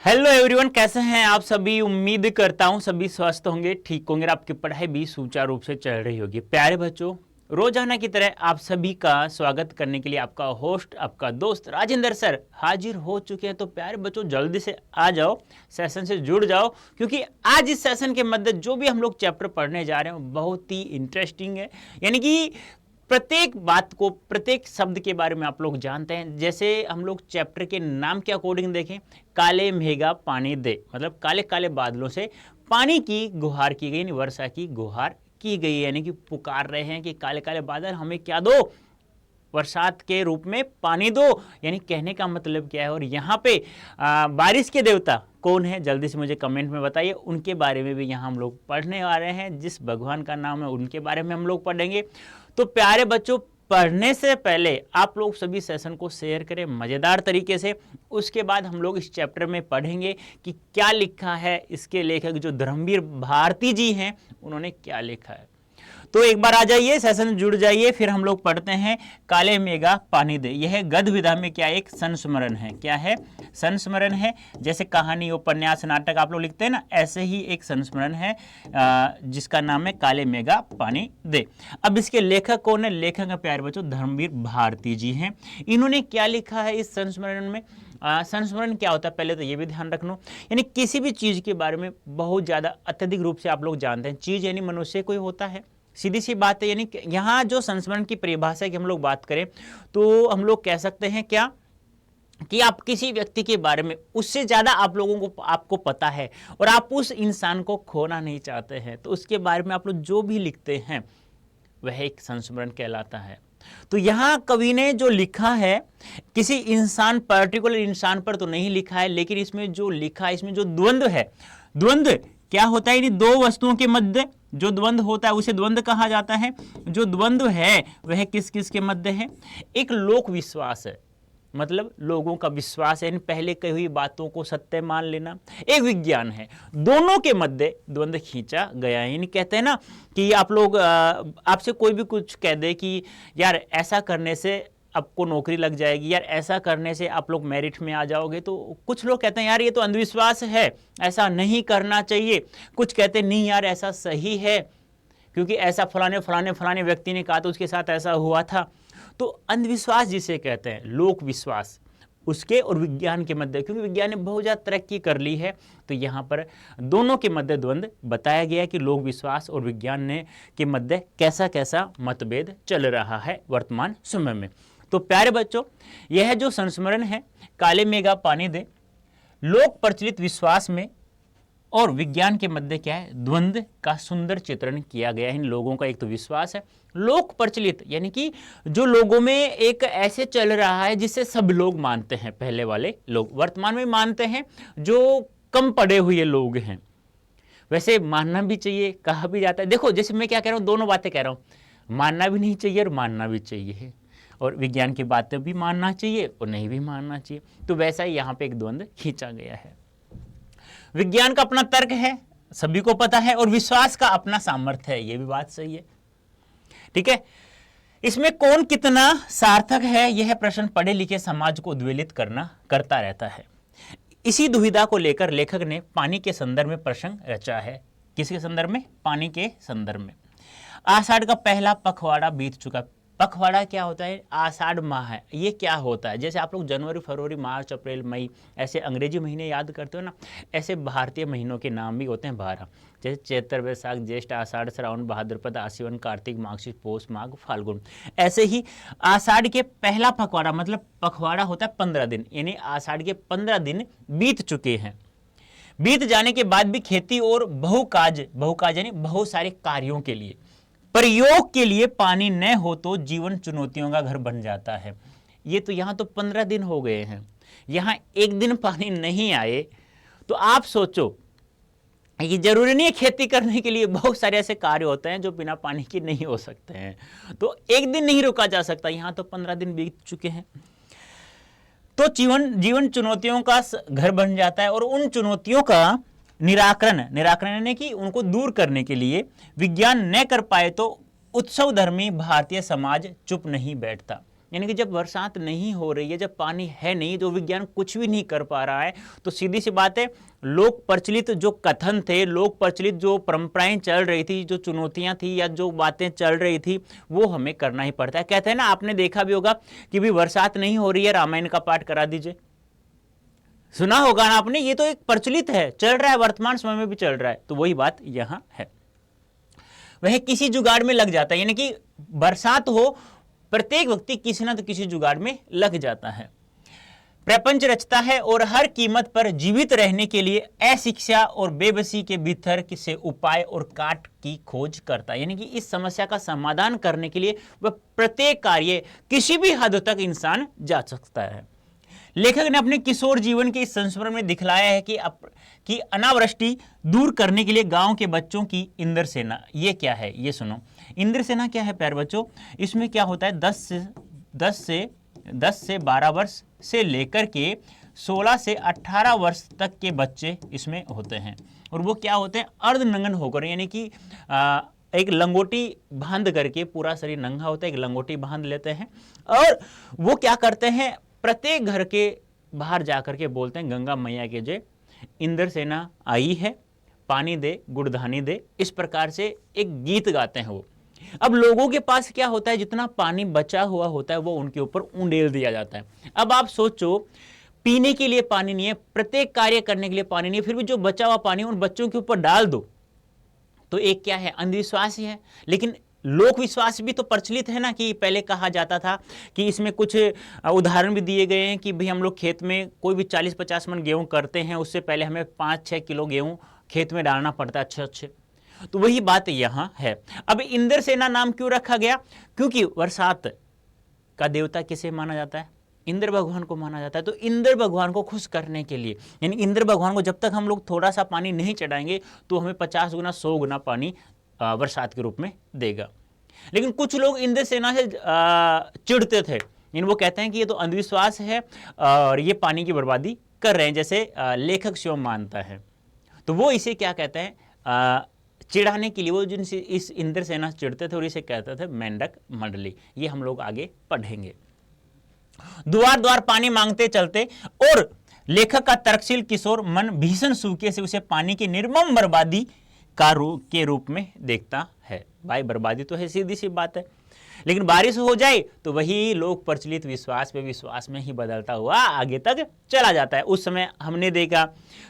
Hello everyone, कैसे हैं आप सभी। उम्मीद करता हूं सभी स्वस्थ होंगे, ठीक होंगे, आपकी पढ़ाई भी सुचारू रूप से चल रही होगी। प्यारे बच्चों, रोजाना की तरह आप सभी का स्वागत करने के लिए आपका होस्ट, आपका दोस्त राजेंद्र सर हाजिर हो चुके हैं। तो प्यारे बच्चों, जल्दी से आ जाओ, सेशन से जुड़ जाओ, क्योंकि आज इस सेशन के मध्य जो भी हम लोग चैप्टर पढ़ने जा रहे हैं बहुत ही इंटरेस्टिंग है। यानी कि प्रत्येक बात को, प्रत्येक शब्द के बारे में आप लोग जानते हैं। जैसे हम लोग चैप्टर के नाम के अकॉर्डिंग देखें, काले मेघा पानी दे, मतलब काले काले बादलों से पानी की गुहार की गई, वर्षा की गुहार की गई, यानी कि पुकार रहे हैं कि काले काले बादल हमें क्या दो, बरसात के रूप में पानी दो। यानी कहने का मतलब क्या है। और यहाँ पे बारिश के देवता कौन है, जल्दी से मुझे कमेंट में बताइए। उनके बारे में भी यहाँ हम लोग पढ़ने आ रहे हैं। जिस भगवान का नाम है उनके बारे में हम लोग पढ़ेंगे। तो प्यारे बच्चों, पढ़ने से पहले आप लोग सभी सेशन को शेयर करें मज़ेदार तरीके से। उसके बाद हम लोग इस चैप्टर में पढ़ेंगे कि क्या लिखा है। इसके लेखक जो धर्मवीर भारती जी हैं, उन्होंने क्या लिखा है। तो एक बार आ जाइए, सेशन जुड़ जाइए, फिर हम लोग पढ़ते हैं काले मेघा पानी दे। यह गद्य विधा में क्या एक संस्मरण है। क्या है? संस्मरण है। जैसे कहानी, उपन्यास, नाटक आप लोग लिखते हैं ना, ऐसे ही एक संस्मरण है जिसका नाम है काले मेघा पानी दे। अब इसके लेखक कौन है? लेखक है प्यारे बच्चों धर्मवीर भारती जी हैं। इन्होंने क्या लिखा है इस संस्मरण में? संस्मरण क्या होता है पहले तो ये भी ध्यान रखना। यानी किसी भी चीज़ के बारे में बहुत ज़्यादा अत्यधिक रूप से आप लोग जानते हैं। चीज़ यानी मनुष्य कोई होता है, सीधी सी बात है। यानी यहाँ जो संस्मरण की परिभाषा की हम लोग बात करें तो हम लोग कह सकते हैं क्या कि आप किसी व्यक्ति के बारे में उससे ज़्यादा आप लोगों को आपको पता है और आप उस इंसान को खोना नहीं चाहते हैं, तो उसके बारे में आप लोग जो भी लिखते हैं वह एक संस्मरण कहलाता है। तो यहाँ कवि ने जो लिखा है किसी इंसान, पर्टिकुलर इंसान पर तो नहीं लिखा है, लेकिन इसमें जो लिखा है, इसमें जो द्वंद्व है, द्वंद्व क्या होता है? दो वस्तुओं के मध्य जो द्वंद्व होता है उसे द्वंद्व कहा जाता है। जो द्वंद्व है वह किस किस के मध्य है? एक लोक विश्वास है, मतलब लोगों का विश्वास है, पहले कही हुई बातों को सत्य मान लेना। एक विज्ञान है, दोनों के मध्य द्वंद्व खींचा गया है। यानी कहते हैं ना कि आप लोग, आपसे कोई भी कुछ कह दे कि यार ऐसा करने से आपको नौकरी लग जाएगी, यार ऐसा करने से आप लोग मेरिट में आ जाओगे, तो कुछ लोग कहते हैं यार ये तो अंधविश्वास है, ऐसा नहीं करना चाहिए। कुछ कहते हैं नहीं यार ऐसा सही है, क्योंकि ऐसा फलाने फलाने फलाने व्यक्ति ने कहा तो उसके साथ ऐसा हुआ था। तो अंधविश्वास जिसे कहते हैं, लोक विश्वास, उसके और विज्ञान के मध्य, क्योंकि विज्ञान ने बहुत ज़्यादा तरक्की कर ली है, तो यहाँ पर दोनों के मध्य द्वंद्व बताया गया है कि लोक विश्वास और विज्ञान ने के मध्य कैसा कैसा मतभेद चल रहा है वर्तमान समय में। तो प्यारे बच्चों, यह जो संस्मरण है काले मेघा पानी दे, लोक प्रचलित विश्वास में और विज्ञान के मध्य क्या है? द्वंद्व का सुंदर चित्रण किया गया है। इन लोगों का एक तो विश्वास है, लोक प्रचलित यानी कि जो लोगों में एक ऐसे चल रहा है जिससे सब लोग मानते हैं, पहले वाले लोग वर्तमान में मानते हैं, जो कम पढ़े हुए लोग हैं। वैसे मानना भी चाहिए, कहा भी जाता है। देखो जैसे मैं क्या कह रहा हूँ, दोनों बातें कह रहा हूँ, मानना भी नहीं चाहिए और मानना भी चाहिए, और विज्ञान की बातें भी मानना चाहिए और नहीं भी मानना चाहिए। तो वैसा ही यहाँ पे एक द्वंद्व खींचा गया है। विज्ञान का अपना तर्क है, सभी को पता है, और विश्वास का अपना सामर्थ्य है, ये भी बात सही है। ठीक है, इसमें कौन कितना सार्थक है, यह प्रश्न पढ़े लिखे समाज को उद्वेलित करता रहता है। इसी दुविधा को लेकर लेखक ने पानी के संदर्भ में प्रसंग रचा है। किसके संदर्भ में? पानी के संदर्भ में। आषाढ़ का पहला पखवाड़ा बीत चुका। पखवाड़ा क्या होता है? आषाढ़ माह है, ये क्या होता है? जैसे आप लोग जनवरी, फरवरी, मार्च, अप्रैल, मई ऐसे अंग्रेजी महीने याद करते हो ना, ऐसे भारतीय महीनों के नाम भी होते हैं 12। जैसे चैत्र, वैशाख, ज्येष्ठ, आषाढ़, श्रावण, भाद्रपद, आश्विन, कार्तिक, माघ, पौष, माघ, फाल्गुन। ऐसे ही आषाढ़ के पहला पखवाड़ा, मतलब पखवाड़ा होता है 15 दिन, यानी आषाढ़ के 15 दिन बीत चुके हैं। बीत जाने के बाद भी खेती और बहुकाज यानी बहुत सारे कार्यों के लिए, प्रयोग के लिए पानी न हो तो जीवन चुनौतियों का घर बन जाता है। ये तो यहाँ तो 15 दिन हो गए हैं, यहाँ एक दिन पानी नहीं आए तो आप सोचो, ये जरूरी नहीं है खेती करने के लिए, बहुत सारे ऐसे कार्य होते हैं जो बिना पानी के नहीं हो सकते हैं, तो एक दिन नहीं रुका जा सकता। यहाँ तो 15 दिन बीत चुके हैं, तो जीवन चुनौतियों का घर बन जाता है। और उन चुनौतियों का निराकरण यानी कि उनको दूर करने के लिए विज्ञान न कर पाए तो उत्सव धर्मी भारतीय समाज चुप नहीं बैठता। यानी कि जब बरसात नहीं हो रही है, जब पानी है नहीं, तो विज्ञान कुछ भी नहीं कर पा रहा है, तो सीधी सी बात है, लोक प्रचलित जो कथन थे, लोक प्रचलित जो परंपराएं चल रही थी, जो चुनौतियां थी या जो बातें चल रही थी, वो हमें करना ही पड़ता है। कहते हैं ना, आपने देखा भी होगा कि भी बरसात नहीं हो रही है, रामायण का पाठ करा दीजिए, सुना होगा ना आपने, ये तो एक प्रचलित है, चल रहा है, वर्तमान समय में भी चल रहा है। तो वही बात यहां है, वह किसी जुगाड़ में लग जाता है, यानी कि बरसात हो, प्रत्येक व्यक्ति किसी ना तो किसी जुगाड़ में लग जाता है, प्रपंच रचता है और हर कीमत पर जीवित रहने के लिए अशिक्षा और बेबसी के भीतर से उपाय और काट की खोज करता है। यानी कि इस समस्या का समाधान करने के लिए वह प्रत्येक कार्य किसी भी हद तक इंसान जा सकता है। लेखक ने अपने किशोर जीवन के इस संस्मरण में दिखलाया है कि अनावृष्टि दूर करने के लिए गांव के बच्चों की इंद्र सेना, ये क्या है, ये सुनो। इंद्र सेना क्या है प्यारे बच्चों, इसमें क्या होता है, 10 से 12 वर्ष से लेकर के 16 से 18 वर्ष तक के बच्चे इसमें होते हैं। और वो क्या होते हैं, अर्धनंगन होकर, यानी कि एक लंगोटी बांध करके, पूरा शरीर नंगा होता है, एक लंगोटी बांध लेते हैं, और वो क्या करते हैं, प्रत्येक घर के बाहर जाकर के बोलते हैं, गंगा मैया के जय, इंद्र सेना आई है, पानी दे गुड़धानी दे, इस प्रकार से एक गीत गाते हैं वो। अब लोगों के पास क्या होता है, जितना पानी बचा हुआ होता है वो उनके ऊपर उंडेल दिया जाता है। अब आप सोचो, पीने के लिए पानी नहीं है, प्रत्येक कार्य करने के लिए पानी नहीं है, फिर भी जो बचा हुआ पानी उन बच्चों के ऊपर डाल दो, तो एक क्या है, अंधविश्वास ही है। लेकिन लोक विश्वास भी तो प्रचलित है ना, कि पहले कहा जाता था कि इसमें कुछ उदाहरण भी दिए गए हैं कि भाई हम लोग खेत में कोई भी 40-50 मन गेहूं करते हैं, उससे पहले हमें 5-6 किलो गेहूं खेत में डालना पड़ता है अच्छे। तो वही बात यहां है। अब इंद्र सेना नाम क्यों रखा गया, क्योंकि बरसात का देवता किसे माना जाता है, इंद्र भगवान को माना जाता है। तो इंद्र भगवान को खुश करने के लिए, यानी इंद्र भगवान को जब तक हम लोग थोड़ा सा पानी नहीं चढ़ाएंगे तो हमें 50 गुना 100 गुना पानी बरसात के रूप में देगा। लेकिन कुछ लोग इंद्र सेना से चिढ़ते थे, वो कहते हैं कि ये तो अंधविश्वास है और ये पानी की बर्बादी कर रहे हैं, जैसे लेखक शिव मानता है। तो वो इसे क्या कहते हैं, चिढ़ाने के लिए वो जिनसे इस इंद्र सेना चिढ़ते थे और इसे कहते थे मेंढक मंडली। ये हम लोग आगे पढ़ेंगे। द्वार द्वार पानी मांगते चलते, और लेखक का तर्कशील किशोर मन भीषण सूखे से उसे पानी की निर्मम बर्बादी के रूप में देखता है। भाई बर्बादी तो है, सीधी सी बात है, लेकिन बारिश हो जाए तो वही लोक प्रचलित विश्वास पे विश्वास में ही बदलता हुआ आगे तक चला जाता है। उस समय हमने देखा,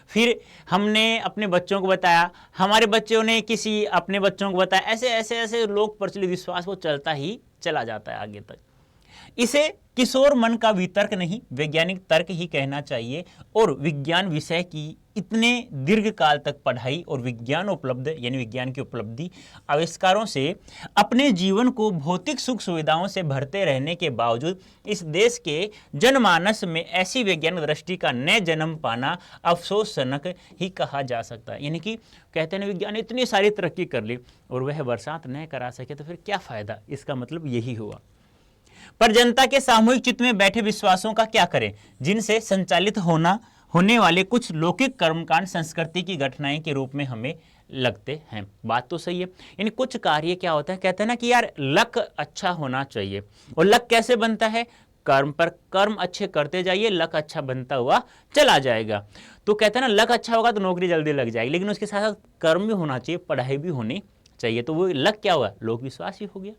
फिर हमने अपने बच्चों को बताया, हमारे बच्चों ने किसी अपने बच्चों को बताया, ऐसे लोक प्रचलित विश्वास वो चलता ही चला जाता है आगे तक। इसे किशोर मन का वितर्क नहीं, वैज्ञानिक तर्क ही कहना चाहिए। और विज्ञान विषय की इतने दीर्घ काल तक पढ़ाई और विज्ञान उपलब्ध, यानी विज्ञान की उपलब्धि, आविष्कारों से अपने जीवन को भौतिक सुख सुविधाओं से भरते रहने के बावजूद इस देश के जनमानस में ऐसी वैज्ञानिक दृष्टि का न जन्म पाना अफसोसजनक ही कहा जा सकता है। यानी कि कहते हैं विज्ञान ने इतनी सारी तरक्की कर ली और वह बरसात न करा सके तो फिर क्या फायदा, इसका मतलब यही हुआ। पर जनता के सामूहिक चित्त में बैठे विश्वासों का क्या करें, जिनसे संचालित होने वाले कुछ लौकिक कर्मकांड संस्कृति की घटनाएं के रूप में हमें लगते हैं। बात तो सही है, यानी कुछ कार्य क्या होता है, कहते हैं ना कि यार लक अच्छा होना चाहिए। और लक कैसे बनता है, कर्म पर कर्म अच्छे करते जाइए, लक अच्छा बनता हुआ चला जाएगा। तो कहते हैं ना लक अच्छा होगा तो नौकरी जल्दी लग जाएगी, लेकिन उसके साथ साथ कर्म भी होना चाहिए, पढ़ाई भी होनी चाहिए। तो वो लक क्या हुआ, लोक विश्वास ही हो गया।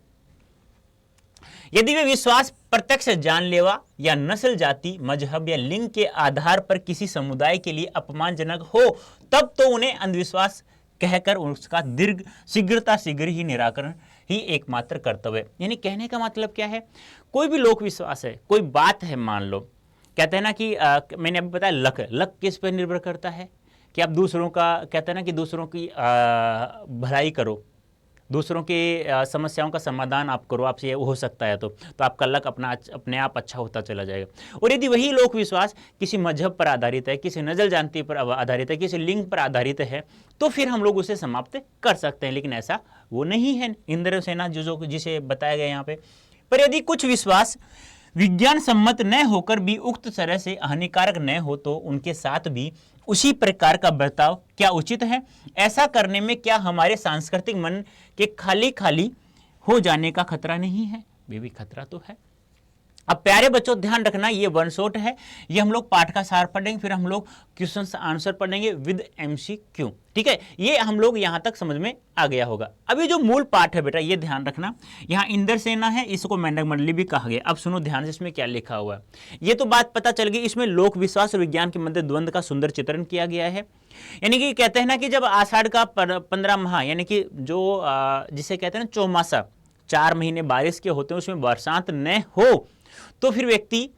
यदि वे विश्वास प्रत्यक्ष जानलेवा या नस्ल, जाति, मजहब या लिंग के आधार पर किसी समुदाय के लिए अपमानजनक हो, तब तो उन्हें अंधविश्वास कहकर उसका शीघ्र ही निराकरण ही एकमात्र कर्तव्य। यानी कहने का मतलब क्या है, कोई भी लोक विश्वास है, कोई बात है, मान लो कहते हैं ना कि मैंने अभी बताया लक किस पर निर्भर करता है कि आप दूसरों का, कहते हैं ना कि दूसरों की भलाई करो, दूसरों की समस्याओं का समाधान आप करो, आपसे हो सकता है तो आपका लक अपने आप अच्छा होता चला जाएगा। और यदि वही लोक विश्वास किसी मजहब पर आधारित है, किसी नस्ल जाति पर आधारित है, किसी लिंग पर आधारित है, तो फिर हम लोग उसे समाप्त कर सकते हैं। लेकिन ऐसा वो नहीं है इंद्र सेना जिसे बताया गया यहाँ पे। पर यदि कुछ विश्वास विज्ञान सम्मत न होकर भी उक्त तरह से हानिकारक न हो तो उनके साथ भी उसी प्रकार का बर्ताव क्या उचित है? ऐसा करने में क्या हमारे सांस्कृतिक मन के खाली हो जाने का खतरा नहीं है? वे भी खतरा तो है। अब प्यारे बच्चों ध्यान रखना, ये वन शॉट है, ये हम लोग पाठ का सार पढ़ेंगे, फिर हम लोग क्वेश्चन आंसर पढ़ेंगे विद MCQ। ठीक है, ये हम लोग यहां तक समझ में आ गया होगा। अभी जो मूल पाठ है बेटा, ये ध्यान रखना, यहाँ इंद्र सेना है, इसको मेंढक मंडली भी कहा गया। अब सुनो ध्यान से, इसमें क्या लिखा हुआ है। ये तो बात पता चल गई, इसमें लोक विश्वास और विज्ञान के मध्य द्वंद्व का सुंदर चित्रण किया गया है। यानी कि कहते हैं ना कि जब आषाढ़ का 15 माह, यानी कि जो जिसे कहते हैं ना चौमासा, 4 महीने बारिश के होते हैं, उसमें बरसात न हो तो फिर व्यक्ति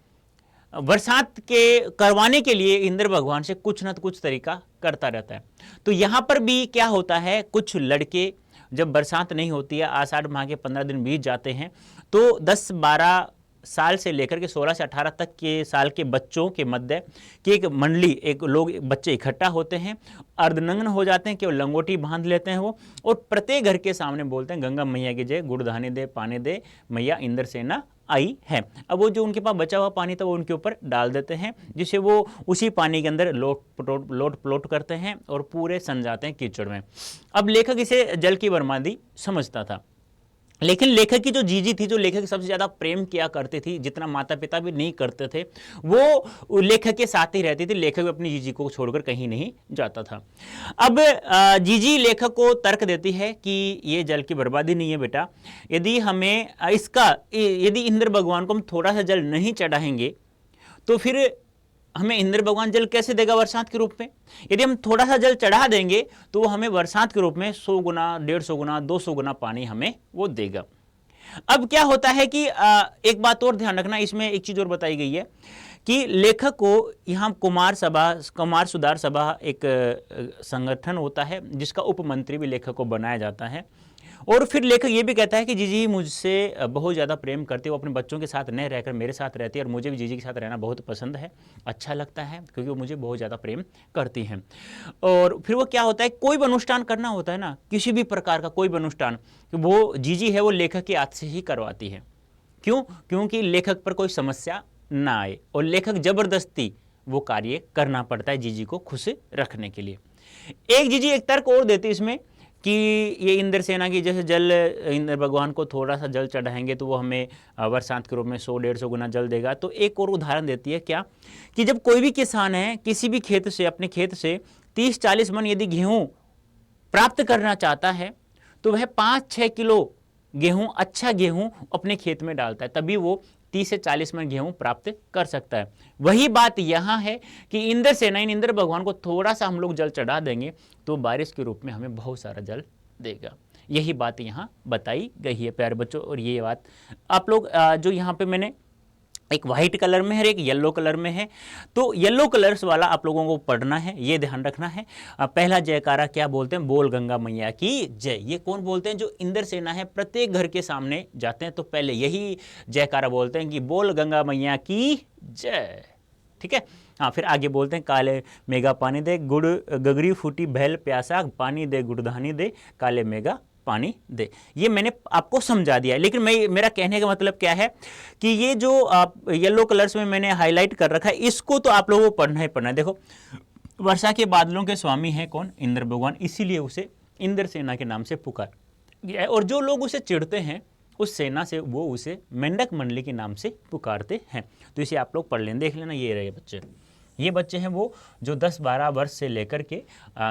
बरसात के करवाने के लिए इंद्र भगवान से कुछ ना कुछ तरीका करता रहता है। तो यहां पर भी क्या होता है, कुछ लड़के जब बरसात नहीं होती है, आषाढ़ माह के 15 दिन बीत जाते हैं, तो 10-12 साल से लेकर के 16 से 18 तक के साल के बच्चों के मध्य की एक मंडली, एक लोग बच्चे इकट्ठा होते हैं, अर्धनग्न हो जाते हैं, केवल लंगोटी बांध लेते हैं वो, और प्रत्येक घर के सामने बोलते हैं गंगा मैया की जय, गुड़ धाने दे पानी दे, मैया इंद्र सेना आई है। अब वो जो उनके पास बचा हुआ पानी था वो उनके ऊपर डाल देते हैं, जिसे वो उसी पानी के अंदर लोट प्लोट करते हैं और पूरे सन जाते हैं कीचड़ में। अब लेखक इसे जल की बर्बादी समझता था, लेकिन लेखक की जो जीजी थी, जो लेखक सबसे ज्यादा प्रेम किया करती थी, जितना माता पिता भी नहीं करते थे, वो लेखक के साथ ही रहती थी। लेखक अपनी जीजी को छोड़कर कहीं नहीं जाता था। अब जीजी लेखक को तर्क देती है कि ये जल की बर्बादी नहीं है बेटा, यदि हमें यदि इंद्र भगवान को हम थोड़ा सा जल नहीं चढ़ाएंगे तो फिर हमें इंद्र भगवान जल कैसे देगा बरसात के रूप में। यदि हम थोड़ा सा जल चढ़ा देंगे तो वो हमें बरसात के रूप में 100 गुना, 150 गुना, 200 गुना पानी हमें वो देगा। अब क्या होता है कि एक बात और ध्यान रखना, इसमें एक चीज और बताई गई है कि लेखक को यहाँ कुमार सुधार सभा एक संगठन होता है, जिसका उपमंत्री भी लेखक को बनाया जाता है। और फिर लेखक ये भी कहता है कि जीजी मुझसे बहुत ज़्यादा प्रेम करते हैं, वो अपने बच्चों के साथ न रहकर मेरे साथ रहती है, और मुझे भी जीजी के साथ रहना बहुत पसंद है, अच्छा लगता है, क्योंकि वो मुझे बहुत ज़्यादा प्रेम करती हैं। और फिर वो क्या होता है, कोई भी अनुष्ठान करना होता है ना, किसी भी प्रकार का कोई भी अनुष्ठान, वो जीजी है वो लेखक के हाथ से ही करवाती है। क्यों? क्योंकि लेखक पर कोई समस्या ना आए, और लेखक जबरदस्ती वो कार्य करना पड़ता है जीजी को खुश रखने के लिए। एक जीजी एक तर्क और देती इसमें कि ये इंद्र सेना की जैसे जल, इंद्र भगवान को थोड़ा सा जल चढ़ाएंगे तो वो हमें बरसात के रूप में 100-150 गुना जल देगा। तो एक और उदाहरण देती है, क्या कि जब कोई भी किसान है किसी भी खेत से, अपने खेत से 30-40 मन यदि गेहूं प्राप्त करना चाहता है तो वह 5-6 किलो गेहूं, अच्छा गेहूं अपने खेत में डालता है, तभी वो 30 से 40 मन गेहूं प्राप्त कर सकता है। वही बात यहां है कि इंद्र सेना, इंद्र भगवान को थोड़ा सा हम लोग जल चढ़ा देंगे तो बारिश के रूप में हमें बहुत सारा जल देगा। यही बात यहां बताई गई है प्यारे बच्चों। और ये बात आप लोग जो यहां पे मैंने एक वाइट कलर में है और एक येलो कलर में है, तो येलो कलर्स वाला आप लोगों को पढ़ना है, ये ध्यान रखना है। पहला जयकारा क्या बोलते हैं, बोल गंगा मैया की जय। ये कौन बोलते हैं, जो इंद्र सेना है प्रत्येक घर के सामने जाते हैं तो पहले यही जयकारा बोलते हैं कि बोल गंगा मैया की जय। ठीक है, हाँ, फिर आगे बोलते हैं काले मेघा पानी दे, गुड़ गगरी फूटी भैल प्यासा, पानी दे गुड़धानी दे, काले मेघा पानी दे। ये मैंने आपको समझा दिया है, लेकिन मेरा कहने का मतलब क्या है कि ये जो येलो कलर्स में मैंने हाईलाइट कर रखा है, इसको तो आप लोगों को पढ़ना ही पढ़ना है। देखो, वर्षा के बादलों के स्वामी हैं कौन, इंद्र भगवान, इसीलिए उसे इंद्र सेना के नाम से पुकार गया है। और जो लोग उसे चिढ़ते हैं उस सेना से, वो उसे मेंढक मंडली के नाम से पुकारते हैं। तो इसे आप लोग पढ़ लें, देख लेना। ये रहे बच्चे, ये बच्चे हैं वो जो 10-12 वर्ष से लेकर के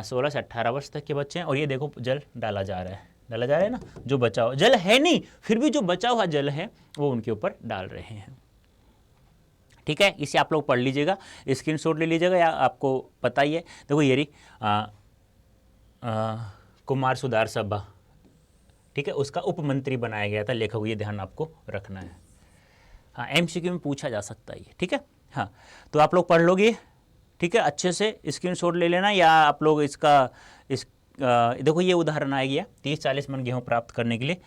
16 से 18 वर्ष तक के बच्चे हैं। और ये देखो जल डाला जा रहा है ना, जो बचा हुआ जल है नहीं, फिर भी जो बचा हुआ जल है वो उनके ऊपर डाल रहे हैं। ठीक है, इसे आप लोग पढ़ लीजिएगा, स्क्रीनशॉट ले लीजिएगा, या आपको पता ही है। देखो ये रही कुमार सुधार सभा, ठीक है, उसका उपमंत्री बनाया गया था लेखक, ये ध्यान आपको रखना है। हाँ, MCQ में पूछा जा सकता है ये। ठीक है, हाँ, तो आप लोग पढ़ लोगे, ठीक है, अच्छे से स्क्रीनशॉट ले लेना, या आप लोग देखो ये उदाहरण आ गया, 30-40 मन गेहूँ प्राप्त करने के लिए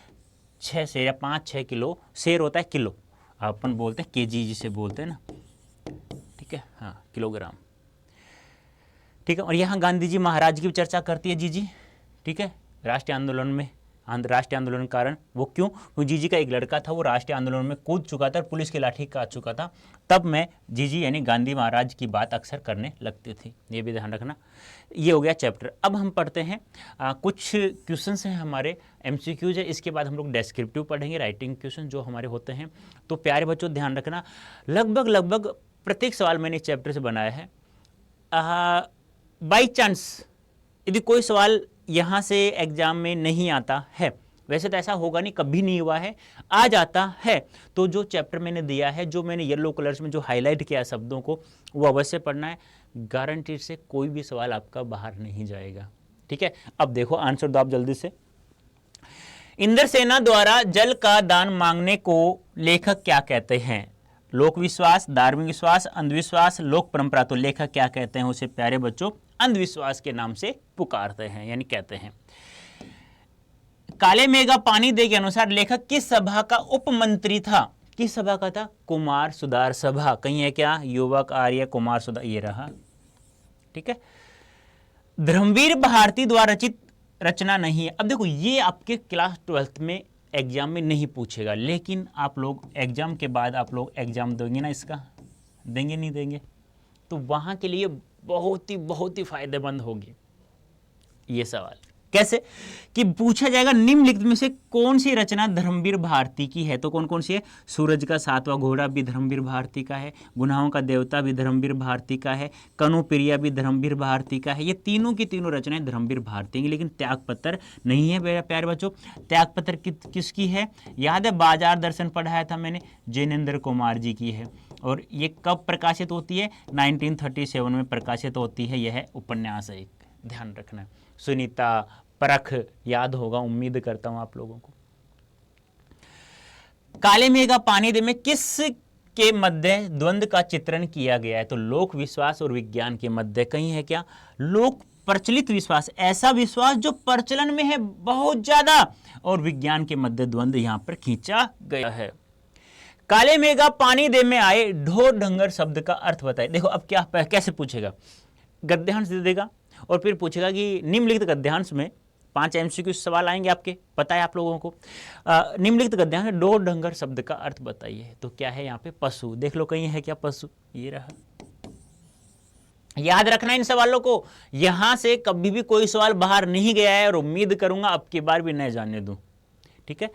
6 से या 5-6 किलो, शेर होता है किलो, अपन बोलते हैं केजी जिसे बोलते हैं ना, ठीक है, हाँ, किलोग्राम। ठीक है, और यहाँ गांधी जी महाराज की चर्चा करती है जी, ठीक है, राष्ट्रीय आंदोलन में राष्ट्रीय आंदोलन के कारण। वो क्यों? वो जीजी का एक लड़का था, वो राष्ट्रीय आंदोलन में कूद चुका था और पुलिस की लाठी काट चुका था। तब मैं जीजी यानी गांधी महाराज की बात अक्सर करने लगती थी, ये भी ध्यान रखना। ये हो गया चैप्टर। अब हम पढ़ते हैं कुछ क्वेश्चंस हैं हमारे, एमसीक्यूज है। इसके बाद हम लोग डेस्क्रिप्टिव पढ़ेंगे, राइटिंग क्वेश्चन जो हमारे होते हैं। तो प्यारे बच्चों ध्यान रखना, लगभग प्रत्येक सवाल मैंने इस चैप्टर से बनाया है। बाई चांस यदि कोई सवाल यहाँ से एग्जाम में नहीं आता है, वैसे तो ऐसा होगा नहीं, कभी नहीं हुआ है, आ जाता है, तो जो चैप्टर मैंने दिया है, जो मैंने येलो कलर्स में जो हाईलाइट किया शब्दों को, वो अवश्य पढ़ना है। गारंटीड से कोई भी सवाल आपका बाहर नहीं जाएगा। ठीक है, अब देखो आंसर दो आप जल्दी से। इंद्रसेना द्वारा जल का दान मांगने को लेखक क्या कहते हैं? लोक विश्वास, धार्मिक विश्वास, अंधविश्वास, लोक परंपरा। तो लेखक क्या कहते हैं उसे प्यारे बच्चों? अंधविश्वास के नाम से पुकारते हैं, यानी कहते हैं। काले मेघा पानी दे के अनुसार लेखक किस सभा का उपमंत्री था? किस सभा का था? कुमार सुधार सभा। कहीं है क्या? युवक आर्य कुमार सुधार, ये रहा। ठीक है, धर्मवीर भारती द्वारा रचित रचना नहीं है। अब देखो, ये आपके क्लास 12th में एग्जाम में नहीं पूछेगा, लेकिन आप लोग एग्जाम के बाद आप लोग एग्जाम देंगे ना, इसका देंगे नहीं देंगे, तो वहां के लिए बहुत ही फायदेमंद होगी ये सवाल। कैसे? कि पूछा जाएगा निम्नलिखित में से कौन सी रचना धर्मवीर भारती की है? तो कौन कौन सी है? सूरज का सातवां घोड़ा भी धर्मवीर भारती का है, गुनाहों का देवता भी धर्मवीर भारती का है, कनुप्रिया भी धर्मवीर भारती का है। ये तीनों की तीनों रचनाएं धर्मवीर भारती की। लेकिन त्यागपत्र नहीं है मेरे प्यारे बच्चों। त्यागपत्र किसकी है? याद है, बाजार दर्शन पढ़ाया था मैंने, जैनेन्द्र कुमार जी की है। और ये कब प्रकाशित होती है? 1937 में प्रकाशित होती है। यह उपन्यास है, ध्यान रखना। सुनीता परख याद होगा, उम्मीद करता हूं आप लोगों को। काले मेघा पानी दे में किस के मध्य द्वंद्व का चित्रण किया गया है? तो लोक विश्वास और विज्ञान के मध्य। कहीं है क्या? लोक प्रचलित विश्वास, ऐसा विश्वास जो प्रचलन में है बहुत ज्यादा, और विज्ञान के मध्य द्वंद्व यहां पर खींचा गया है। काले मेघा पानी दे में आए ढोर ढंगर शब्द का अर्थ बताए। देखो अब क्या कैसे पूछेगा? गद्यांश दे देगा और फिर पूछेगा कि निम्नलिखित गद्यांश में 5 एमसीक्यू सवाल आएंगे आपके, पता है आप लोगों को। निम्नलिखित गद्यांश में ढोर ढंगर शब्द का अर्थ बताइए। तो क्या है यहाँ पे? पशु। देख लो कहीं है क्या पशु? ये रहा। याद रखना इन सवालों को, यहां से कभी भी कोई सवाल बाहर नहीं गया है और उम्मीद करूंगा अब की बार भी नहीं जाने दूं। ठीक है,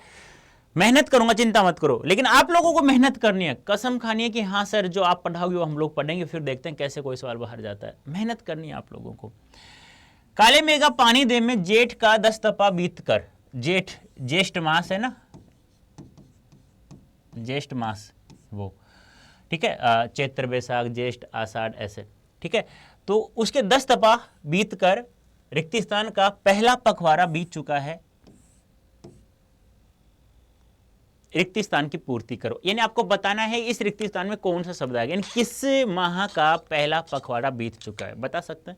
मेहनत करूंगा, चिंता मत करो, लेकिन आप लोगों को मेहनत करनी है, कसम खानी है कि हाँ सर जो आप पढ़ाओगे वो हम लोग पढ़ेंगे, फिर देखते हैं कैसे कोई सवाल बाहर जाता है। मेहनत करनी है आप लोगों को। काले मेघा पानी दे में जेठ का 10 तपा बीत कर, जेठ ज्येष्ठ मास है ना, ज्येष्ठ मास वो, ठीक है, चैत्र बैसाख ज्येष्ठ आषाढ़ ऐसे, ठीक है। तो उसके 10 तपा बीत कर रिक्ति स्थान का पहला पखवाड़ा बीत चुका है, रिक्ति स्थान की पूर्ति करो। यानी आपको बताना है इस रिक्ति स्थान में कौन सा शब्द आएगा, यानी किस माह का पहला पखवाड़ा बीत चुका है, बता सकते हैं?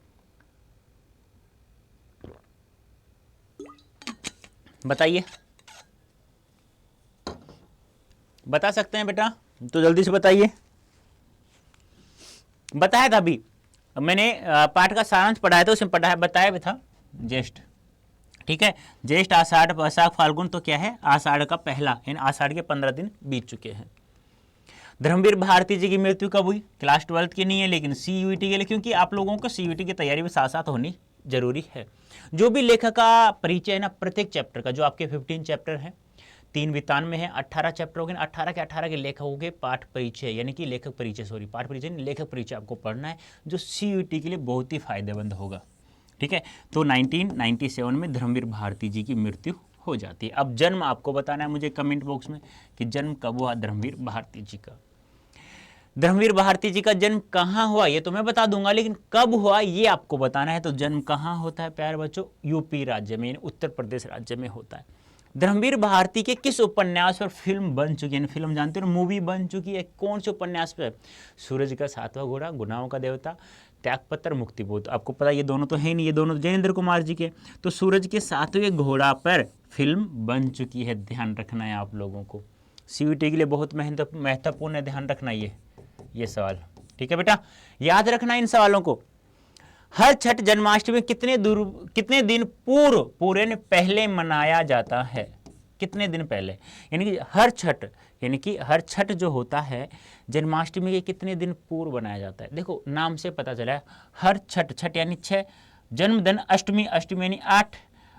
बताइए, बता सकते हैं बेटा? तो जल्दी से बताइए। बताया था अभी मैंने, पाठ का सारांश पढ़ाया था, उसमें पढ़ाया बताया भी था ज्येष्ठ, ठीक है, ज्येष्ठ आषाढ़ वैशाख फाल्गुन, तो क्या है आषाढ़ का पहला, यानी आषाढ़ के 15 दिन बीत चुके हैं। धर्मवीर भारती जी की मृत्यु कब हुई? क्लास 12 की नहीं है लेकिन सीयूईटी के लिए, क्योंकि आप लोगों को सीयूईटी की तैयारी भी साथ साथ होनी जरूरी है। जो भी लेखक का परिचय है ना प्रत्येक चैप्टर का, जो आपके 15 चैप्टर हैं, 3 वितान में है, 18 चैप्टर हो गए, 18 के लेखकों के पाठ परिचय, यानी कि लेखक परिचय, सॉरी पाठ परिचय नहीं, लेखक परिचय आपको पढ़ना है, जो सीयूईटी के लिए बहुत ही फायदेमंद होगा। ठीक है, तो 1997 में धर्मवीर भारती जी की मृत्यु हो जाती है। अब जन्म आपको बताना है मुझे कमेंट बॉक्स में कि जन्म कब हुआ धर्मवीर भारती जी का। धर्मवीर भारती जी का जन्म कहाँ हुआ ये तो मैं बता दूंगा, लेकिन कब हुआ ये आपको बताना है। तो जन्म कहाँ होता है प्यारे बच्चों? यूपी राज्य में, यानी उत्तर प्रदेश राज्य में होता है। धर्मवीर भारती के किस उपन्यास पर फिल्म बन चुकी है? फिल्म जानते हो, मूवी बन चुकी है, कौन से उपन्यास पर? सूरज का सातवां घोड़ा, गुनाहों का देवता, त्यागपत्र, मुक्तिबोध। आपको पता ये दोनों तो है नहीं, ये दोनों तो जैनेन्द्र कुमार जी के। तो सूरज के सातवें घोड़ा पर फिल्म बन चुकी है, ध्यान रखना है आप लोगों को। सीयूईटी के लिए बहुत महत्वपूर्ण है, ध्यान रखना ये सवाल, ठीक है बेटा, याद रखना इन सवालों को। हर छठ जन्माष्टमी कितने दिन पूरे ने पहले मनाया जाता है? कितने दिन पहले? यानी कि हर छठ जो होता है जन्माष्टमी के कितने दिन पूर्व बनाया जाता है? देखो नाम से पता चला है, हर छठ यानी 6, जन्मदिन अष्टमी यानी 8,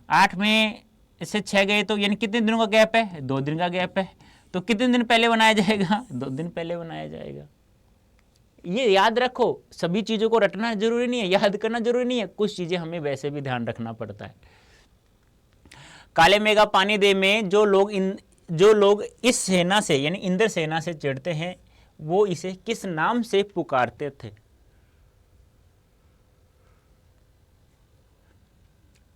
8 में से 6 गए तो यानी कितने दिनों का गैप है? 2 दिन का गैप है। तो कितने दिन पहले बनाया जाएगा? 2 दिन पहले बनाया जाएगा। ये याद रखो, सभी चीज़ों को रटना जरूरी नहीं है, याद करना जरूरी नहीं है, कुछ चीज़ें हमें वैसे भी ध्यान रखना पड़ता है। काले मेघा पानी दे में जो लोग इस सेना से यानी इंद्र सेना से चिढ़ते हैं वो इसे किस नाम से पुकारते थे?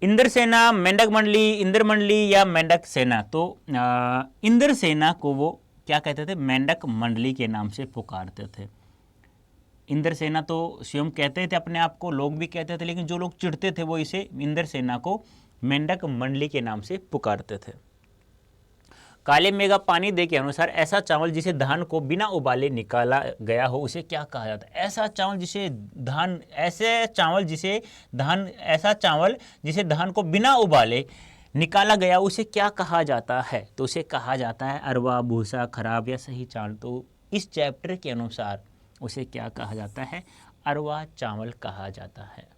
इंद्र सेना, मेंढक मंडली, इंद्र मंडली या मेंढक सेना? तो इंद्र सेना को वो क्या कहते थे? मेंढक मंडली के नाम से पुकारते थे। इंद्र सेना तो स्वयं कहते थे अपने आप को, लोग भी कहते थे, लेकिन जो लोग चिढ़ते थे वो इसे इंद्र सेना को मेंढक मंडली के नाम से पुकारते थे। काले मेघा पानी दे के अनुसार ऐसा चावल जिसे धान को बिना उबाले निकाला गया हो उसे क्या कहा जाता है? ऐसा चावल जिसे धान को बिना उबाले निकाला गया उसे क्या कहा जाता है? तो उसे कहा जाता है अरवा, भूसा, खराब या सही चावल। तो इस चैप्टर के अनुसार उसे क्या कहा जाता है? अरवा चावल कहा जाता है।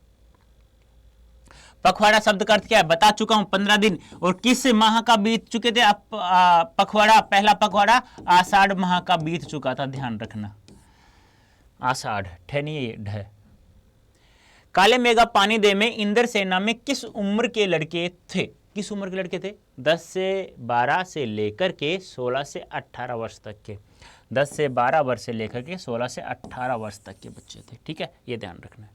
पखवाड़ा शब्द का अर्थ क्या है? बता चुका हूं, 15 दिन। और किस माह का बीत चुके थे पखवाड़ा? पहला पखवाड़ा आषाढ़ माह का बीत चुका था, ध्यान रखना। आषाढ़ ढ। काले मेघा पानी दे में इंद्र सेना में किस उम्र के लड़के थे? किस उम्र के लड़के थे? 10 से 12 से लेकर के 16 से 18 वर्ष तक के। 10 से 12 वर्ष से लेकर के 16 से 18 वर्ष तक के बच्चे थे। ठीक है, ये ध्यान रखना है।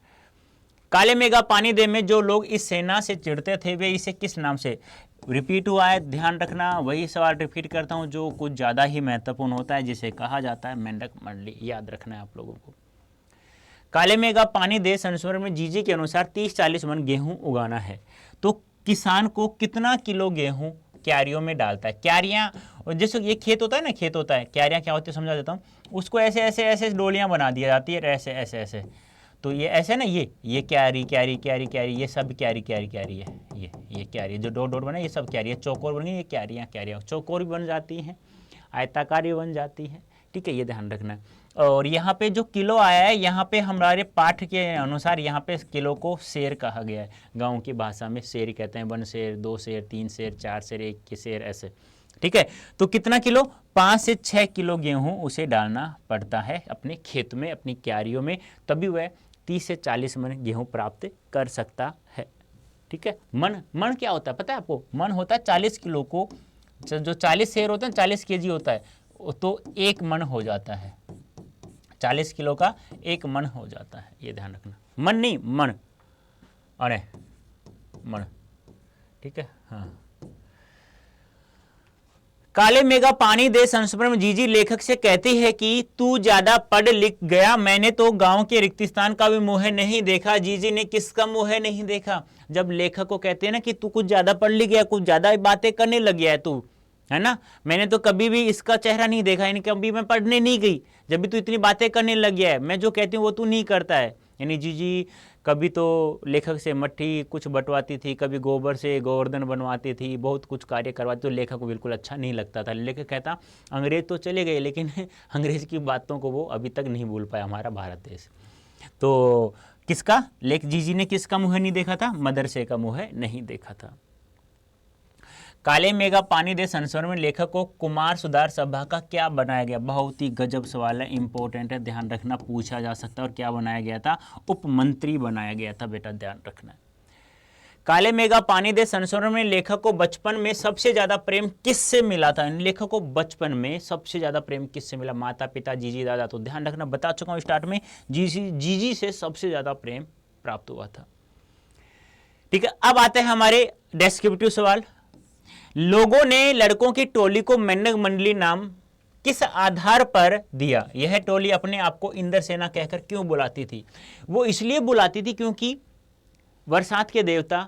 काले मेघा पानी दे में जो लोग इस सेना से चिढ़ते थे वे इसे किस नाम से? रिपीट हुआ है, ध्यान रखना। वही सवाल रिपीट करता हूं जो कुछ ज़्यादा ही महत्वपूर्ण होता है, जिसे कहा जाता है मेंढक मंडली। याद रखना है आप लोगों को। काले मेघा पानी दे संस्मरण में जीजी के अनुसार 30-40 मन गेहूं उगाना है तो किसान को कितना किलो गेहूं क्यारियों में डालता है? क्यारियां, और जैसे ये खेत होता है ना, खेत होता है, क्यारियां क्या होती है समझा देता हूँ। उसको ऐसे ऐसे ऐसे डोलियां बना दी जाती है, ऐसे ऐसे ऐसे। तो ये ऐसे ना, ये क्यारी क्यारी क्यारी क्यारी, ये सब क्यारी क्यारी क्यारी है। ये क्यारी जो डॉट डॉट बना, ये सब क्यारी है। चौकोर बन गई, ये क्यारियाँ चौकोर भी बन जाती हैं, आयताकार भी बन जाती है। ठीक है, ये ध्यान रखना है। और यहाँ पे जो किलो आया है, यहाँ पे हमारे पाठ के अनुसार यहाँ पे किलो को शेर कहा गया है। गांव की भाषा में शेर कहते हैं, 1 शेर, 2 शेर, 3 शेर, 4 शेर, 1 के शेर, ऐसे। ठीक है, तो कितना किलो? 5 से 6 किलो गेहूं उसे डालना पड़ता है अपने खेत में, अपनी क्यारियों में, तभी वह 30 से 40 मन गेहूं प्राप्त कर सकता है। ठीक है, मन क्या होता है पता है आपको? मन होता है 40 किलो को, जो 40 शेर होते हैं 40 केजी होता है, तो 1 मन हो जाता है। 40 किलो का 1 मन हो जाता है, ये ध्यान रखना। मन नहीं, मन, अरे मन। ठीक है, हाँ। काले मेघा पानी दे संस्मरण में जीजी लेखक से कहती है कि तू ज्यादा पढ़ लिख गया, मैंने तो गांव के रिक्तिस्तान का भी मुँह नहीं देखा। जीजी ने किसका मुँह नहीं देखा? जब लेखक को कहते हैं ना कि तू कुछ ज्यादा पढ़ लिख गया, कुछ ज्यादा बातें करने लग गया है तू, है ना, मैंने तो कभी भी इसका चेहरा नहीं देखा, यानी कभी मैं पढ़ने नहीं गई, जब भी तू इतनी बातें करने लग गया है, मैं जो कहती हूँ वो तू नहीं करता है। यानी जीजी कभी तो लेखक से मट्टी कुछ बंटवाती थी, कभी गोबर से गोवर्धन बनवाती थी, बहुत कुछ कार्य करवाती, तो लेखक को बिल्कुल अच्छा नहीं लगता था। लेखक कहता अंग्रेज तो चले गए, लेकिन अंग्रेज की बातों को वो अभी तक नहीं भूल पाया हमारा भारत देश। तो किसका जीजी ने किसका मुँह नहीं देखा था? मदरसे का मुँह नहीं देखा था। काले मेघा पानी दे संस्मरण में लेखक को कुमार सुधार सभा का क्या बनाया गया? बहुत ही गजब सवाल है, इंपॉर्टेंट है, ध्यान रखना, पूछा जा सकता है। और क्या बनाया गया था? उप मंत्री बनाया गया था, बेटा ध्यान रखना। काले मेघा पानी दे संस्मरण में लेखक को बचपन में सबसे ज्यादा प्रेम किससे मिला था? लेखक को बचपन में सबसे ज्यादा प्रेम किससे मिला? माता पिता, जीजी, दादा। तो ध्यान रखना, बता चुका हूं स्टार्ट में, जीजी से सबसे ज्यादा प्रेम प्राप्त हुआ था। ठीक है, अब आते हैं हमारे डेस्क्रिप्टिव सवाल। लोगों ने लड़कों की टोली को मेंढक मंडली नाम किस आधार पर दिया? यह टोली अपने आप को इंद्र सेना कहकर क्यों बुलाती थी? वो इसलिए बुलाती थी क्योंकि बरसात के देवता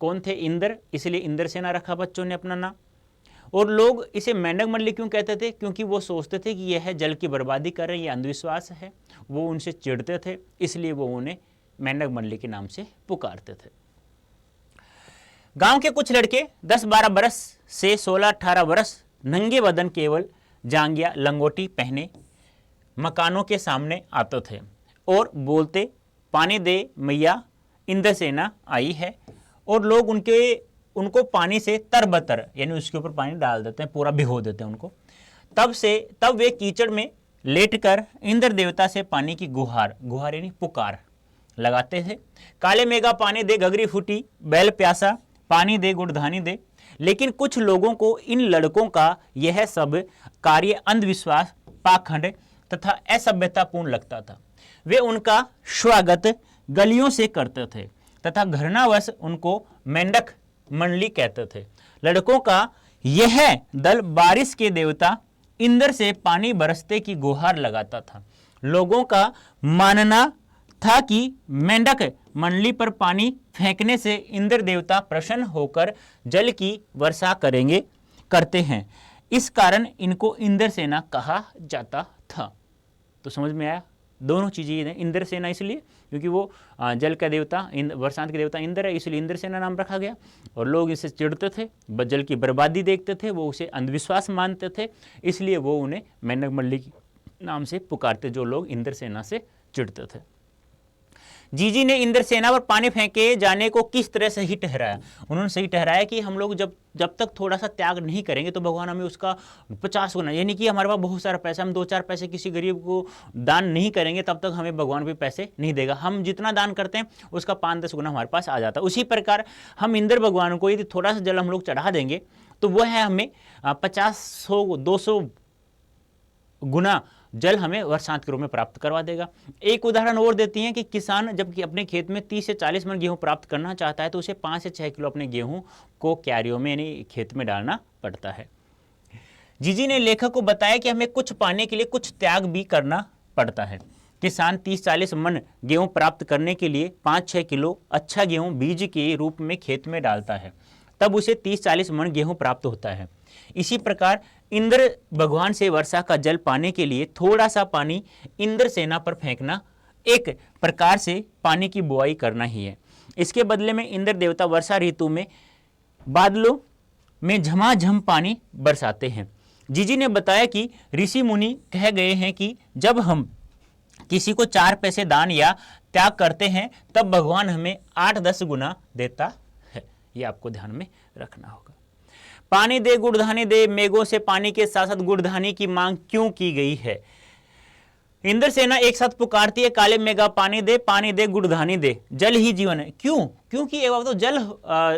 कौन थे? इंद्र, इसलिए इंद्र सेना रखा बच्चों ने अपना नाम। और लोग इसे मेंढक मंडली क्यों कहते थे? क्योंकि वो सोचते थे कि यह जल की बर्बादी कर रहे हैं, ये अंधविश्वास है। वो उनसे चिढ़ते थे, इसलिए वो उन्हें मेंढक मंडली के नाम से पुकारते थे। गांव के कुछ लड़के 10-12 बरस से 16-18 बरस नंगे बदन केवल जांघिया लंगोटी पहने मकानों के सामने आते थे और बोलते, पानी दे मैया, इंद्रसेना आई है। और लोग उनको पानी से तरबतर यानी उसके ऊपर पानी डाल देते हैं, पूरा भिगो देते हैं उनको। तब वे कीचड़ में लेटकर इंद्र देवता से पानी की गुहार यानी पुकार लगाते थे। काले मेघा पानी दे, गगरी फूटी बैल प्यासा, पानी दे गुड़धानी दे। लेकिन कुछ लोगों को इन लड़कों का यह सब कार्य अंधविश्वास, पाखंड तथा असभ्यतापूर्ण लगता था। वे उनका स्वागत गलियों से करते थे तथा घृणावश उनको मेंढक मंडली कहते थे। लड़कों का यह दल बारिश के देवता इंद्र से पानी बरसते की गुहार लगाता था। लोगों का मानना था कि मेंढक मंडली पर पानी फेंकने से इंद्र देवता प्रसन्न होकर जल की वर्षा करते हैं। इस कारण इनको इंद्र सेना कहा जाता था। तो समझ में आया, दोनों चीजें हैं। इंद्र सेना इसलिए क्योंकि वो जल का देवता, बरसात के देवता इंद्र है, इसलिए इंद्र सेना नाम रखा गया। और लोग इसे चिढ़ते थे, जल की बर्बादी देखते थे, वो उसे अंधविश्वास मानते थे, इसलिए वो उन्हें मेंढक मंडली के नाम से पुकारते, जो लोग इंद्र सेना से चिढ़ते थे। जीजी ने इंद्र सेना पर पानी फेंके जाने को किस तरह सही ठहराया? उन्होंने सही ठहराया कि हम लोग जब तक थोड़ा सा त्याग नहीं करेंगे तो भगवान हमें उसका 50 गुना, यानी कि हमारे पास बहुत सारा पैसा, हम 2-4 पैसे किसी गरीब को दान नहीं करेंगे तब तक हमें भगवान भी पैसे नहीं देगा। हम जितना दान करते हैं उसका 5-10 गुना हमारे पास आ जाता है। उसी प्रकार हम इंद्र भगवान को यदि थोड़ा सा जल हम लोग चढ़ा देंगे तो वह है हमें 50-100-200 गुना जल हमें वर्षांत के रूप में प्राप्त करवा देगा। एक उदाहरण और देती हैं कि किसान जब अपने खेत में 30 से 40 मन गेहूं प्राप्त करना चाहता है तो उसे 5 से 6 किलो अपने गेहूं को क्यारियों में यानी खेत में डालना पड़ता है। जीजी ने लेखक को बताया कि हमें कुछ पाने के लिए कुछ त्याग भी करना पड़ता है। किसान 30-40 मन गेहूं प्राप्त करने के लिए 5-6 किलो अच्छा गेहूं बीज के रूप में खेत में डालता है, तब उसे 30-40 मन गेहूं प्राप्त होता है। इसी प्रकार इंद्र भगवान से वर्षा का जल पाने के लिए थोड़ा सा पानी इंद्र सेना पर फेंकना एक प्रकार से पानी की बुआई करना ही है। इसके बदले में इंद्र देवता वर्षा ऋतु में बादलों में झमाझम पानी बरसाते हैं। जीजी ने बताया कि ऋषि मुनि कह गए हैं कि जब हम किसी को 4 पैसे दान या त्याग करते हैं तब भगवान हमें 8-10 गुना देता है। ये आपको ध्यान में रखना होगा। पानी दे गुड़धानी दे, मेघों से पानी के साथ साथ गुड़धानी की मांग क्यों की गई है? इंद्र सेना एक साथ पुकारती है, काले मेघा पानी दे गुड़धानी दे, जल ही जीवन है। क्यों? क्योंकि एक बात तो जल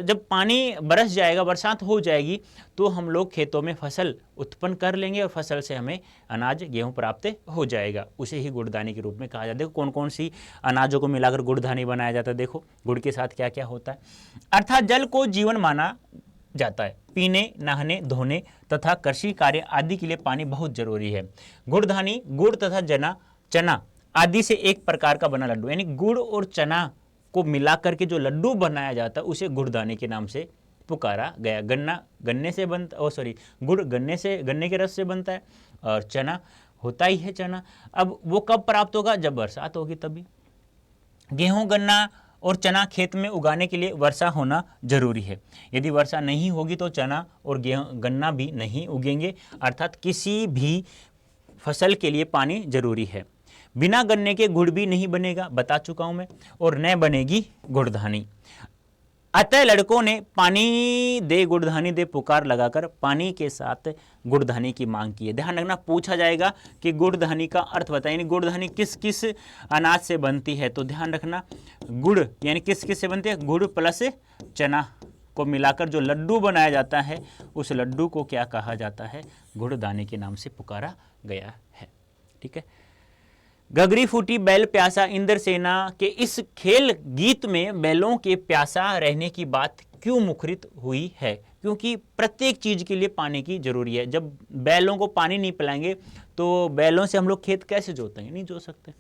जब पानी बरस जाएगा, बरसात हो जाएगी तो हम लोग खेतों में फसल उत्पन्न कर लेंगे और फसल से हमें अनाज गेहूं प्राप्त हो जाएगा। उसे ही गुड़धानी के रूप में कहा जाता है। देखो कौन कौन सी अनाजों को मिलाकर गुड़धानी बनाया जाता है। देखो गुड़ के साथ क्या क्या होता है। अर्थात जल को जीवन माना जाता है। पीने, नहाने, धोने तथा कृषि कार्य आदि के लिए पानी बहुत जरूरी है। गुड़धानी गुड़ तथा चना आदि से एक प्रकार का बना लड्डू, यानी गुड़ और चना को मिलाकर के जो लड्डू बनाया जाता है उसे गुड़धानी के नाम से पुकारा गया। गुड़ गन्ने के रस से बनता है और चना होता ही है चना। अब वो कब प्राप्त होगा? जब बरसात होगी तभी। गेहूं, गन्ना और चना खेत में उगाने के लिए वर्षा होना जरूरी है। यदि वर्षा नहीं होगी तो चना और गन्ना भी नहीं उगेंगे। अर्थात किसी भी फसल के लिए पानी जरूरी है। बिना गन्ने के गुड़ भी नहीं बनेगा, बता चुका हूं मैं, और न बनेगी गुड़धानी। अतः लड़कों ने पानी दे गुड़धानी दे पुकार लगाकर पानी के साथ गुड़धानी की मांग की है। ध्यान रखना, पूछा जाएगा कि गुड़धानी का अर्थ बताइए, यानी गुड़धानी किस किस अनाज से बनती है। तो ध्यान रखना, गुड़ यानी किस किस से बनती है? गुड़ प्लस चना को मिलाकर जो लड्डू बनाया जाता है उस लड्डू को क्या कहा जाता है? गुड़धानी के नाम से पुकारा गया है। ठीक है। गगरी फूटी बैल प्यासा, इंद्र सेना के इस खेल गीत में बैलों के प्यासा रहने की बात क्यों मुखरित हुई है? क्योंकि प्रत्येक चीज के लिए पानी की जरूरी है। जब बैलों को पानी नहीं पिलाएंगे तो बैलों से हम लोग खेत कैसे जोतेंगे? नहीं जोत सकते।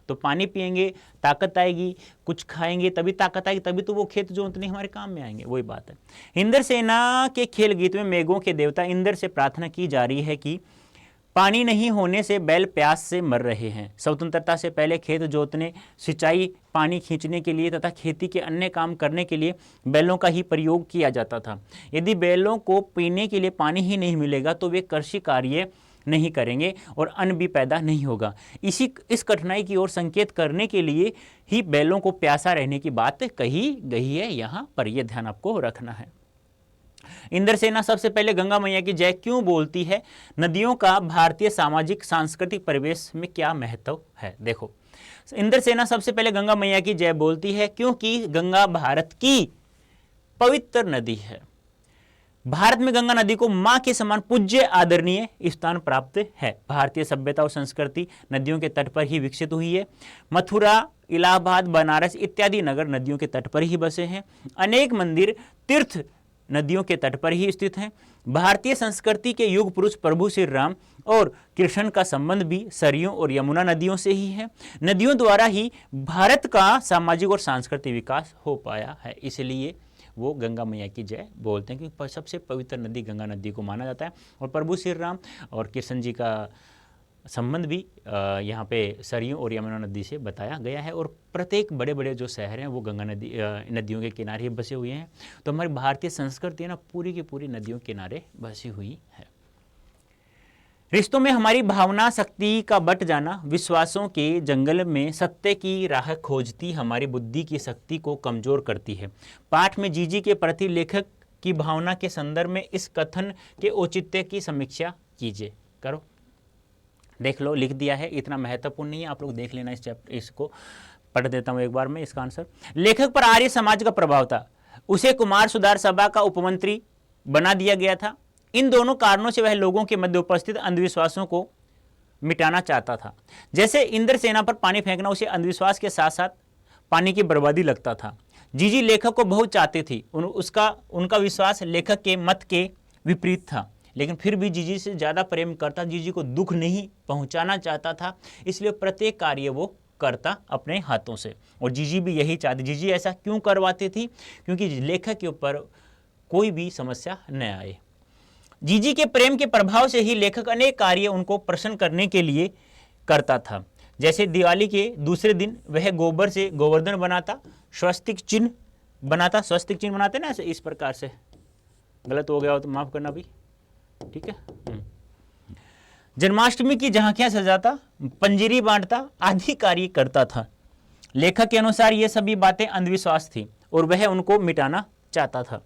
तो पानी पिएंगे, ताकत आएगी, कुछ खाएंगे तभी ताकत आएगी, तभी तो वो खेत जोतने हमारे काम में आएंगे। वही बात है। इंद्र सेना के खेल गीत में मेघों के देवता इंद्र से प्रार्थना की जा रही है कि पानी नहीं होने से बैल प्यास से मर रहे हैं। स्वतंत्रता से पहले खेत जोतने, सिंचाई, पानी खींचने के लिए तथा खेती के अन्य काम करने के लिए बैलों का ही प्रयोग किया जाता था। यदि बैलों को पीने के लिए पानी ही नहीं मिलेगा तो वे कृषि कार्य नहीं करेंगे और अन्न भी पैदा नहीं होगा। इस कठिनाई की ओर संकेत करने के लिए ही बैलों को प्यासा रहने की बात कही गई है। यहाँ पर यह ध्यान आपको रखना है। इंद्रसेना सबसे पहले गंगा मैया की जय क्यों बोलती है? नदियों का भारतीय सामाजिक सांस्कृतिक परिवेश में क्या महत्व है? देखो, इंद्रसेना सबसे पहले गंगा मैया की जय बोलती है क्योंकि गंगा भारत की पवित्र नदी है। भारत में गंगा नदी को मां के समान पूज्य आदरणीय स्थान प्राप्त है। भारतीय सभ्यता और संस्कृति नदियों के तट पर ही विकसित हुई है। मथुरा, इलाहाबाद, बनारस इत्यादि नगर नदियों के तट पर ही बसे हैं। अनेक मंदिर, तीर्थ नदियों के तट पर ही स्थित हैं। भारतीय संस्कृति के युग पुरुष प्रभु श्री राम और कृष्ण का संबंध भी सरयू और यमुना नदियों से ही है। नदियों द्वारा ही भारत का सामाजिक और सांस्कृतिक विकास हो पाया है। इसलिए वो गंगा मैया की जय बोलते हैं कि सबसे पवित्र नदी गंगा नदी को माना जाता है। और प्रभु श्री राम और कृष्ण जी का संबंध भी यहाँ पे सरयू और यमुना नदी से बताया गया है। और प्रत्येक बड़े बड़े जो शहर हैं वो गंगा नदी नदियों के किनारे बसे हुए हैं। तो हमारी भारतीय संस्कृति है ना, पूरी की पूरी नदियों के किनारे बसी हुई है। रिश्तों में हमारी भावना शक्ति का बट जाना, विश्वासों के जंगल में सत्य की राह खोजती हमारी बुद्धि की शक्ति को कमजोर करती है। पाठ में जीजी के प्रति लेखक की भावना के संदर्भ में इस कथन के औचित्य की समीक्षा कीजिए। करो, देख लो, लिख दिया है, इतना महत्वपूर्ण नहीं है, आप लोग देख लेना। इसको पढ़ देता हूँ एक बार में इसका आंसर। लेखक पर आर्य समाज का प्रभाव था। उसे कुमार सुधार सभा का उपमंत्री बना दिया गया था। इन दोनों कारणों से वह लोगों के मध्य उपस्थित अंधविश्वासों को मिटाना चाहता था। जैसे इंद्रसेना पर पानी फेंकना उसे अंधविश्वास के साथ साथ पानी की बर्बादी लगता था। जीजी लेखक को बहुत चाहती थी। उनका विश्वास लेखक के मत के विपरीत था, लेकिन फिर भी जीजी से ज़्यादा प्रेम करता, जीजी को दुख नहीं पहुंचाना चाहता था। इसलिए प्रत्येक कार्य वो करता अपने हाथों से। और जीजी भी यही चाहती। जीजी ऐसा क्यों करवाती थी? क्योंकि लेखक के ऊपर कोई भी समस्या न आए। जीजी के प्रेम के प्रभाव से ही लेखक अनेक कार्य उनको प्रसन्न करने के लिए करता था। जैसे दिवाली के दूसरे दिन वह गोबर से गोवर्धन बनाता, स्वस्तिक चिन्ह बनाते ना, इस प्रकार से। गलत हो गया हो तो माफ करना भी, ठीक है। जन्माष्टमी की झांकियां सजाता, पंजीरी बांटता आदि कार्य करता था। लेखक के अनुसार ये सभी बातें अंधविश्वास थी और वह उनको मिटाना चाहता था।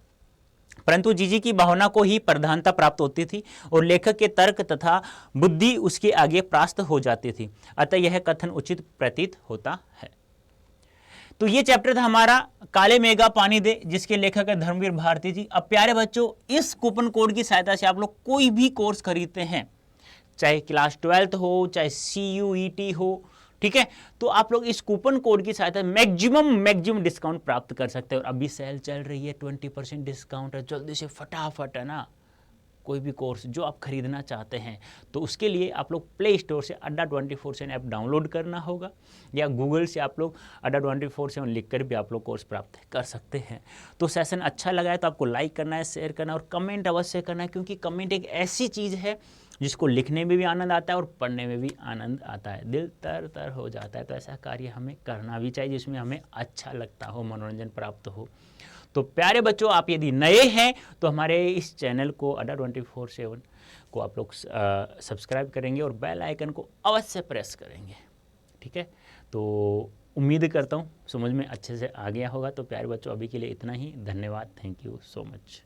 परंतु जीजी की भावना को ही प्रधानता प्राप्त होती थी और लेखक के तर्क तथा बुद्धि उसके आगे परास्त हो जाती थी। अतः यह कथन उचित प्रतीत होता है। तो ये चैप्टर था हमारा काले मेघा पानी दे, जिसके लेखक है धर्मवीर भारती जी। अब प्यारे बच्चों, इस कूपन कोड की सहायता से आप लोग कोई भी कोर्स खरीदते हैं, चाहे क्लास 12th हो, चाहे CUET हो, ठीक है, तो आप लोग इस कूपन कोड की सहायता मैक्सिमम डिस्काउंट प्राप्त कर सकते हैं। और अभी सेल चल रही है, 20% डिस्काउंट है। जल्दी से फटाफट, है ना, कोई भी कोर्स जो आप खरीदना चाहते हैं तो उसके लिए आप लोग प्ले स्टोर से अड्डा 24/7 ऐप डाउनलोड करना होगा, या गूगल से आप लोग अड्डा 24/7 लिख कर भी आप लोग कोर्स प्राप्त कर सकते हैं। तो सेशन अच्छा लगा है तो आपको लाइक करना है, शेयर करना है और कमेंट अवश्य करना है, क्योंकि कमेंट एक ऐसी चीज़ है जिसको लिखने में भी आनंद आता है और पढ़ने में भी आनंद आता है, दिल तर तर हो जाता है। तो ऐसा कार्य हमें करना भी चाहिए जिसमें हमें अच्छा लगता हो, मनोरंजन प्राप्त हो। तो प्यारे बच्चों, आप यदि नए हैं तो हमारे इस चैनल को अड्डा 24/7 को आप लोग सब्सक्राइब करेंगे और बेल आइकन को अवश्य प्रेस करेंगे, ठीक है। तो उम्मीद करता हूँ समझ में अच्छे से आ गया होगा। तो प्यारे बच्चों, अभी के लिए इतना ही। धन्यवाद, थैंक यू सो मच।